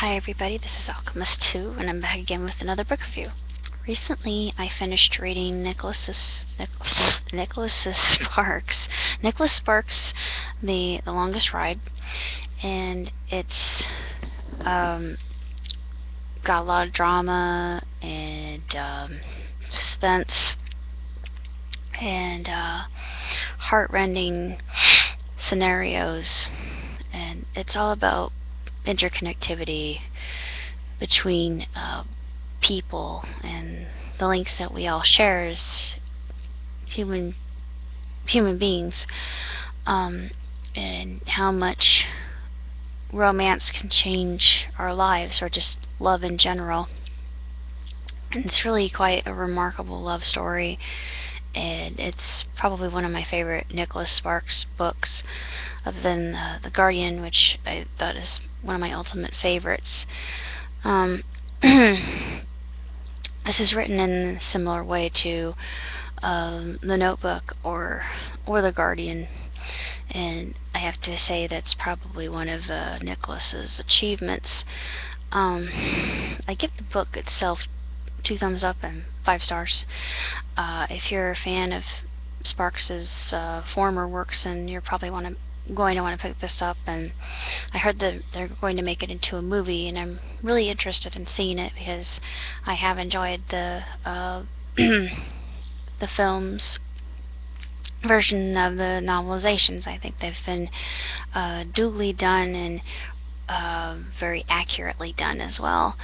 Hi everybody, this is Alchemist 2, and I'm back again with another book review. Recently, I finished reading Nicholas Sparks, The Longest Ride, and it's got a lot of drama and suspense and heart-rending scenarios, and it's all about interconnectivity between people and the links that we all share as human beings, and how much romance can change our lives, or just love in general. And it's really quite a remarkable love story, and it's probably one of my favorite Nicholas Sparks books, other than The Guardian, which I thought is one of my ultimate favorites. This is written in a similar way to The Notebook or The Guardian, and I have to say that's probably one of Nicholas's achievements. I give the book itself 2 thumbs up and 5 stars. If you're a fan of Sparks's former works, then you're probably going to want to pick this up, and I heard that they're going to make it into a movie, and I'm really interested in seeing it because I have enjoyed the the film's version of the novelizations. I think they've been duly done and very accurately done as well.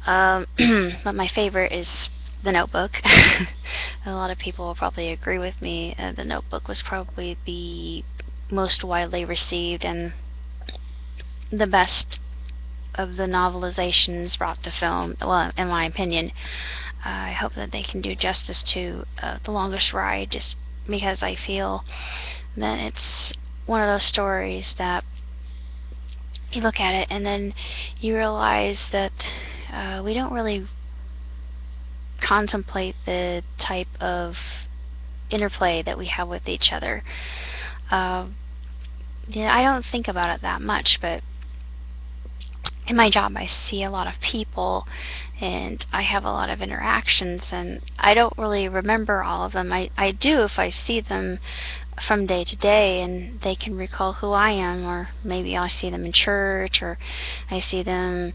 But my favorite is The Notebook. A lot of people will probably agree with me. The Notebook was probably the most widely received and the best of the novelizations brought to film, well, in my opinion. I hope that they can do justice to The Longest Ride, just because I feel that it's one of those stories that you look at it and then you realize that we don't really contemplate the type of interplay that we have with each other. I don't think about it that much, but in my job I see a lot of people and I have a lot of interactions, and I don't really remember all of them. I do if I see them from day to day and they can recall who I am, or maybe I'll see them in church, or I see them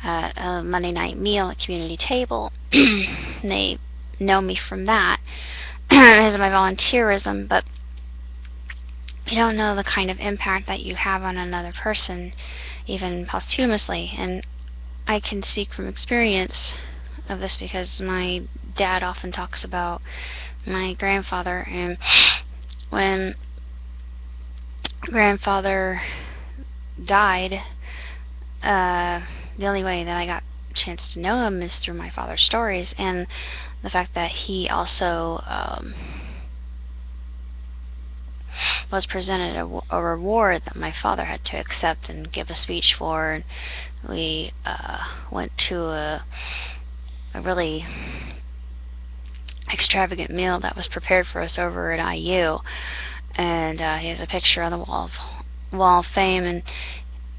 at a Monday night meal at community table and they know me from that as my volunteerism, but you don't know the kind of impact that you have on another person, even posthumously. And I can speak from experience of this because my dad often talks about my grandfather, and when grandfather died, the only way that I got a chance to know him is through my father's stories, and the fact that he also was presented a reward that my father had to accept and give a speech for, and we went to a really extravagant meal that was prepared for us over at IU, and he has a picture on the wall of fame, and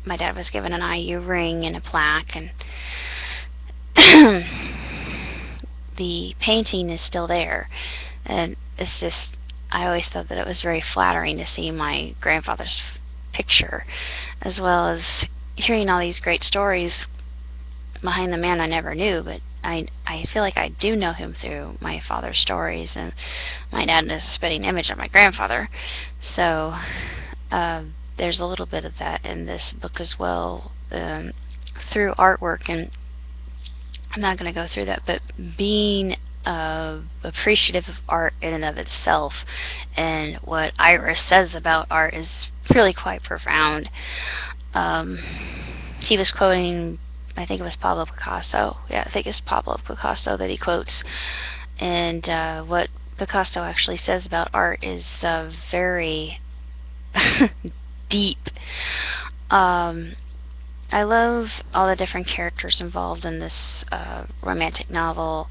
my dad was given an IU ring and a plaque, and the painting is still there, and it's just, I always thought that it was very flattering to see my grandfather's picture, as well as hearing all these great stories behind the man I never knew, but I feel like I do know him through my father's stories, and my dad is a spitting image of my grandfather. So there's a little bit of that in this book as well, through artwork, and I'm not going to go through that, but being appreciative of art in and of itself, and what Iris says about art is really quite profound. He was quoting, I think it was Pablo Picasso. Yeah, I think it's Pablo Picasso that he quotes, and what Picasso actually says about art is very deep. I love all the different characters involved in this romantic novel,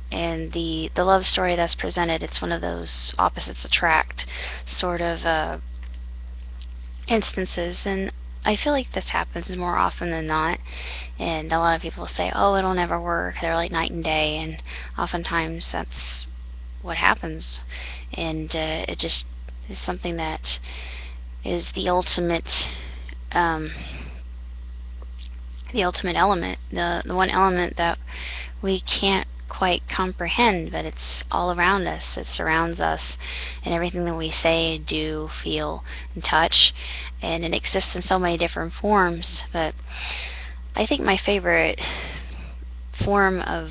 and the love story that's presented. It's one of those opposites attract sort of instances, and I feel like this happens more often than not, and a lot of people say, oh, it'll never work, they're like night and day, and oftentimes that's what happens, and it just is something that is um, the ultimate element, the one element that we can't quite comprehend, but it's all around us. It surrounds us in everything that we say, do, feel, and touch, and it exists in so many different forms. But I think my favorite form of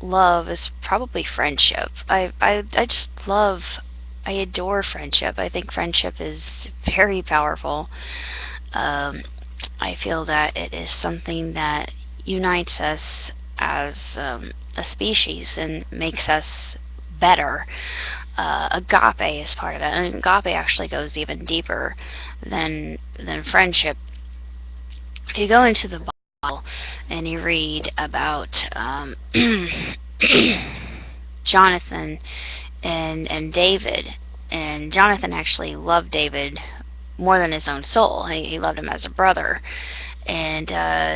love is probably friendship. I just love, I adore friendship. I think friendship is very powerful. I feel that it is something that unites us as a species and makes us better. Agape is part of it, and agape actually goes even deeper than friendship. If you go into the Bible and you read about Jonathan and David, and Jonathan actually loved David more than his own soul. He loved him as a brother. And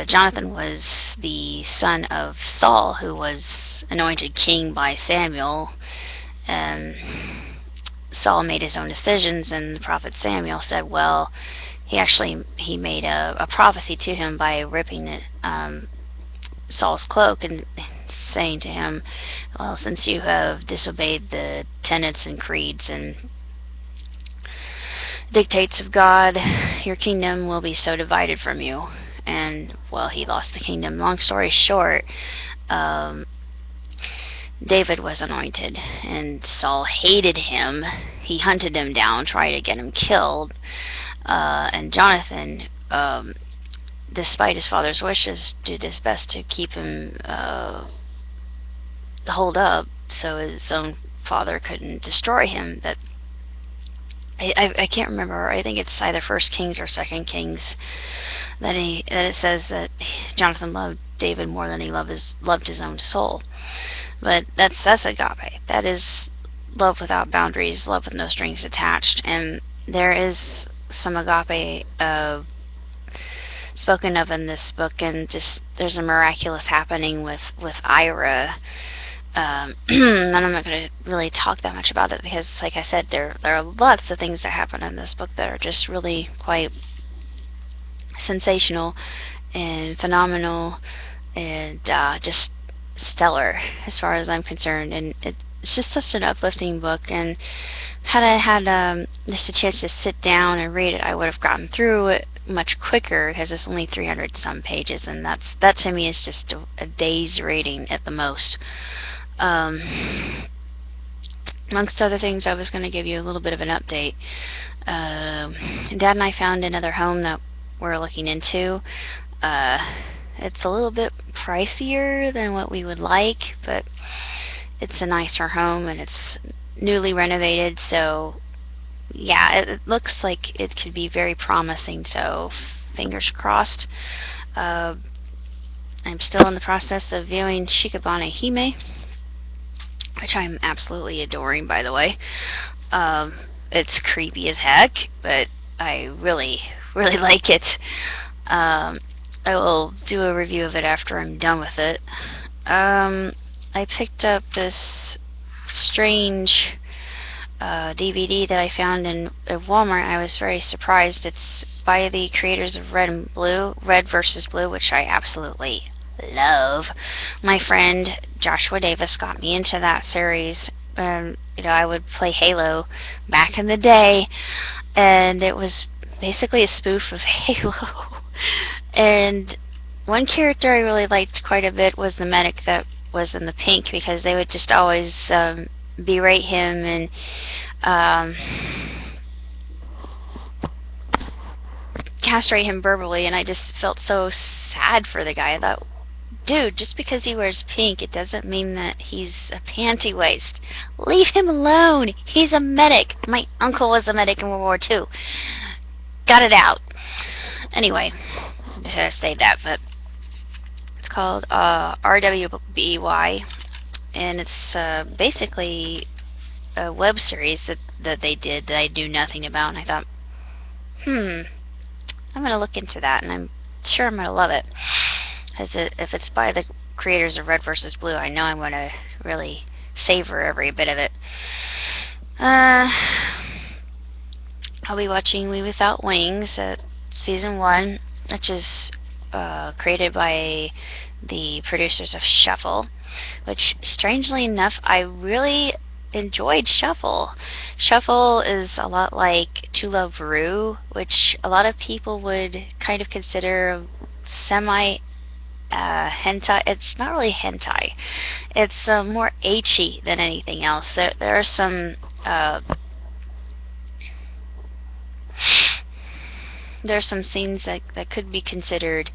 Jonathan was the son of Saul, who was anointed king by Samuel. And Saul made his own decisions, and the prophet Samuel said, well, he made a prophecy to him by ripping Saul's cloak and saying to him, well, since you have disobeyed the tenets and creeds and dictates of God, your kingdom will be so divided from you. And, well, he lost the kingdom. Long story short, David was anointed, and Saul hated him. He hunted him down, tried to get him killed. And Jonathan, despite his father's wishes, did his best to keep him holed up so his own father couldn't destroy him. But I can't remember. I think it's either First Kings or Second Kings that it says that Jonathan loved David more than he loved his own soul. But that's agape. That is love without boundaries, love with no strings attached. And there is some agape spoken of in this book, and just there's a miraculous happening with Ira. And I'm not going to really talk that much about it because, like I said, there are lots of things that happen in this book that are just really quite sensational and phenomenal and just stellar as far as I'm concerned. And it's just such an uplifting book, and had I had just a chance to sit down and read it, I would have gotten through it much quicker because it's only 300 some pages, and that to me is just a day's reading at the most. Amongst other things, I was going to give you a little bit of an update. Dad and I found another home that we're looking into. It's a little bit pricier than what we would like, but it's a nicer home and it's newly renovated, so yeah, it looks like it could be very promising, so fingers crossed. I'm still in the process of viewing Shikabane Hime, which I'm absolutely adoring, by the way. It's creepy as heck, but I really, really like it. I will do a review of it after I'm done with it. I picked up this strange DVD that I found in Walmart. I was very surprised. It's by the creators of Red vs. Blue, which I absolutely love. My friend Joshua Davis got me into that series. I would play Halo back in the day, and it was basically a spoof of Halo. And one character I really liked quite a bit was the medic that was in the pink, because they would just always berate him and castrate him verbally, and I just felt so sad for the guy. I thought, dude, just because he wears pink, it doesn't mean that he's a panty waist. Leave him alone. He's a medic. My uncle was a medic in World War II. Got it out. Anyway, I should have stayed that, but it's called RWBY, and it's basically a web series that they did that I knew nothing about, and I thought, I'm gonna look into that, and I'm sure I'm gonna love it. If it's by the creators of Red versus Blue, I know I'm gonna really savor every bit of it. I'll be watching We Without Wings, season 1, which is created by the producers of Shuffle, which, strangely enough, I really enjoyed Shuffle. Shuffle is a lot like To Love Ru, which a lot of people would kind of consider semi hentai. It's not really hentai. It's more ecchi than anything else. There are some there's some scenes that could be considered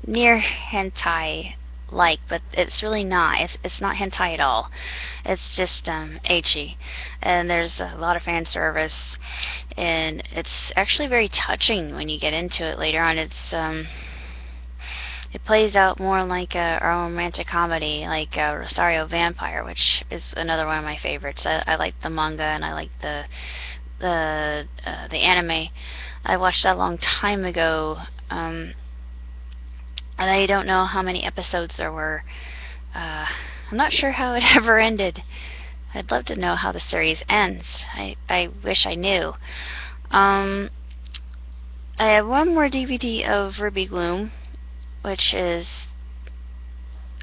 near hentai like, but it's really not. It's not hentai at all. It's just ecchi, and there's a lot of fan service, and it's actually very touching when you get into it later on. It plays out more like a romantic comedy, like Rosario Vampire, which is another one of my favorites. I like the manga, and I like the anime. I watched that a long time ago, and I don't know how many episodes there were. I'm not sure how it ever ended. I'd love to know how the series ends. I wish I knew. I have one more DVD of Ruby Gloom, which is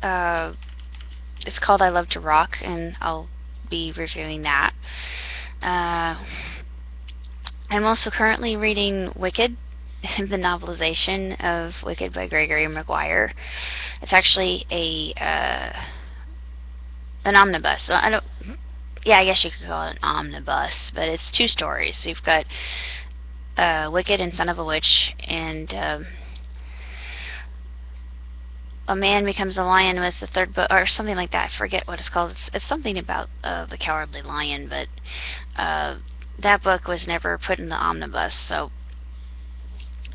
it's called I Love to Rock, and I'll be reviewing that. I'm also currently reading Wicked, the novelization of Wicked by Gregory Maguire. It's actually an omnibus. I guess you could call it an omnibus, but it's 2 stories. You've got Wicked and Son of a Witch, and a man becomes a lion was the 3rd book, or something like that. I forget what it's called. It's something about the Cowardly Lion, but that book was never put in the omnibus, so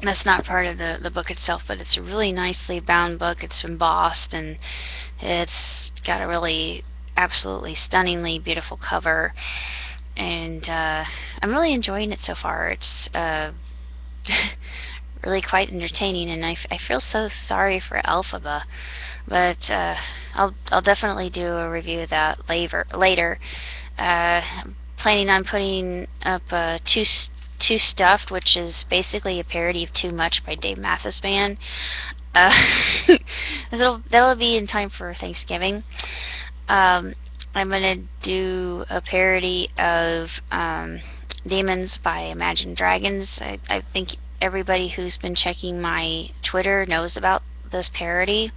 that's not part of the book itself, but it's a really nicely bound book. It's embossed, and it's got a really absolutely stunningly beautiful cover, and I'm really enjoying it so far. It's really quite entertaining, and I feel so sorry for Elphaba, but I'll definitely do a review of that later. Planning on putting up Too Stuffed, which is basically a parody of Too Much by Dave Mathis Band. That'll be in time for Thanksgiving. I'm gonna do a parody of Demons by Imagine Dragons. I think everybody who's been checking my Twitter knows about this parody.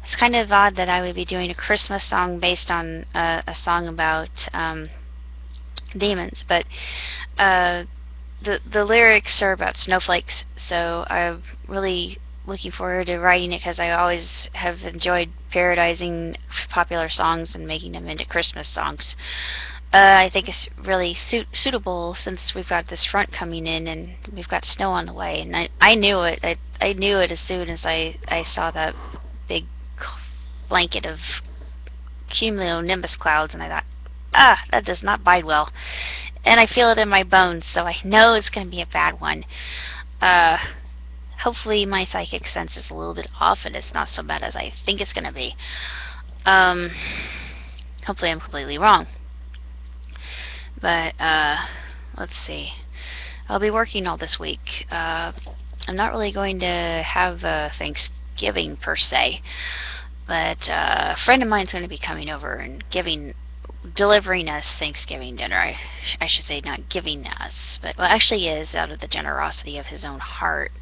It's kind of odd that I would be doing a Christmas song based on a song about demons, but the lyrics are about snowflakes, so I'm really looking forward to writing it, because I always have enjoyed parodizing popular songs and making them into Christmas songs. I think it's really suitable since we've got this front coming in and we've got snow on the way, and I knew it. I knew it as soon as I saw that big blanket of cumulonimbus clouds, and I thought, that does not bide well. And I feel it in my bones, so I know it's going to be a bad one. Hopefully my psychic sense is a little bit off and it's not so bad as I think it's going to be. Hopefully I'm completely wrong. But, let's see. I'll be working all this week. I'm not really going to have Thanksgiving per se, but a friend of mine's going to be coming over and delivering us Thanksgiving dinner. I should say not giving us, but well, actually is, out of the generosity of his own heart.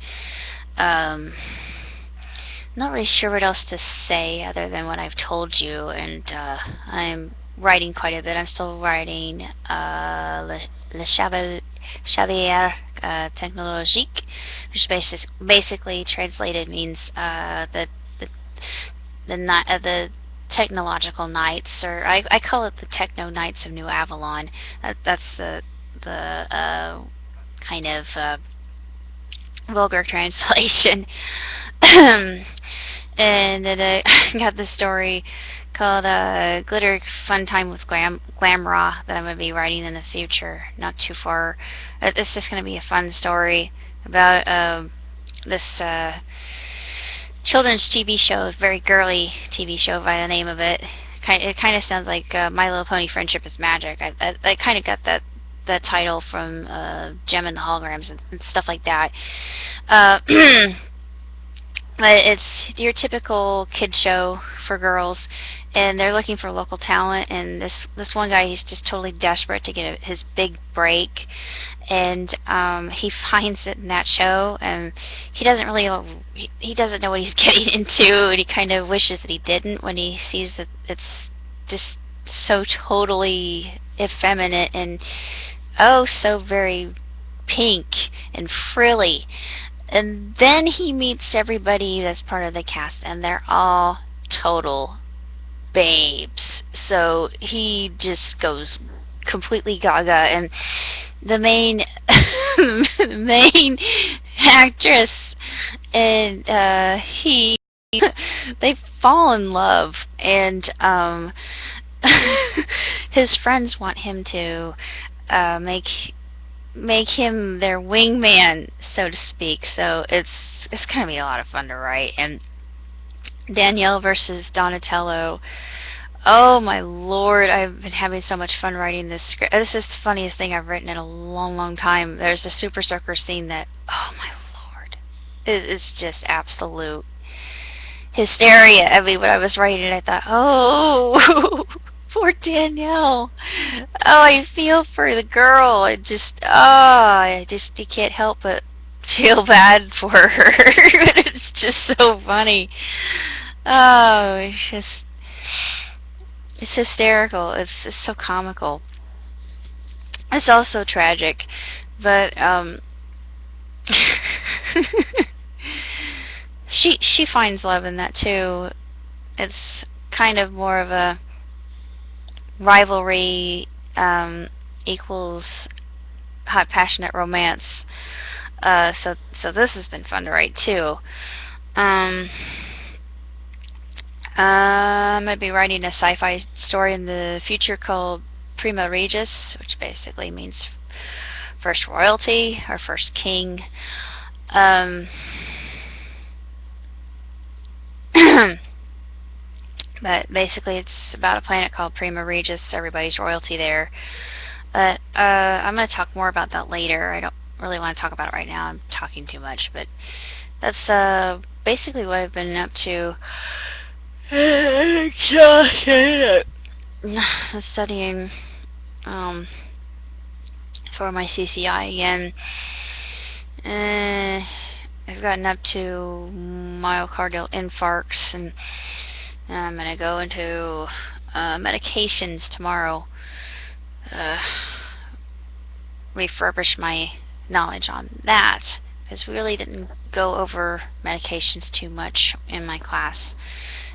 Not really sure what else to say other than what I've told you, and I'm writing quite a bit. I'm still writing Le Chevalier Technologique, which basically translated means the technological knights, or I call it the Techno Knights of New Avalon. That's the kind of vulgar translation. And then I got the story called Glitter Fun Time with Glamra that I'm going to be writing in the future, not too far. It's just going to be a fun story about this children's TV show, very girly TV show by the name of it. It kind of sounds like My Little Pony Friendship is Magic. I kind of got that title from Gem and the Holograms and stuff like that. But it's your typical kid show for girls, and they're looking for local talent. And this one guy, he's just totally desperate to get his big break, and he finds it in that show, and he doesn't know what he's getting into, and he kind of wishes that he didn't when he sees that it's just so totally effeminate and oh so very pink and frilly. And then he meets everybody that's part of the cast, and they're all total babes. So he just goes completely gaga, and the main actress and they fall in love, and his friends want him to make him their wingman, so to speak. So it's gonna be a lot of fun to write. And Danielle versus Donatello. Oh my lord, I've been having so much fun writing this script. This is the funniest thing I've written in a long time. There's a Super Soaker scene that, oh my lord, it's just absolute hysteria. I mean, when I was writing it, I thought, oh, poor Danielle. Oh, I feel for the girl. You can't help but feel bad for her. It's just so funny. Oh, it's hysterical. It's so comical. It's also tragic, but she finds love in that too. It's kind of more of a rivalry equals hot passionate romance. So this has been fun to write too. I'm going to be writing a sci-fi story in the future called Prima Regis, which basically means first royalty or first king. But basically it's about a planet called Prima Regis. Everybody's royalty there. But I'm going to talk more about that later. I don't really want to talk about it right now. I'm talking too much. But that's basically what I've been up to. Studying for my CCI again. I've gotten up to myocardial infarcts, and I'm going to go into medications tomorrow. Refurbish my knowledge on that, because we really didn't go over medications too much in my class,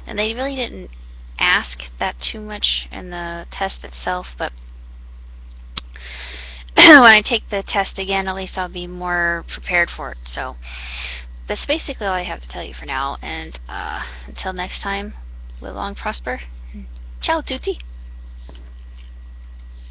and they really didn't ask that too much in the test itself. But when I take the test again, at least I'll be more prepared for it. So that's basically all I have to tell you for now, and until next time, live long, prosper, and ciao tutti.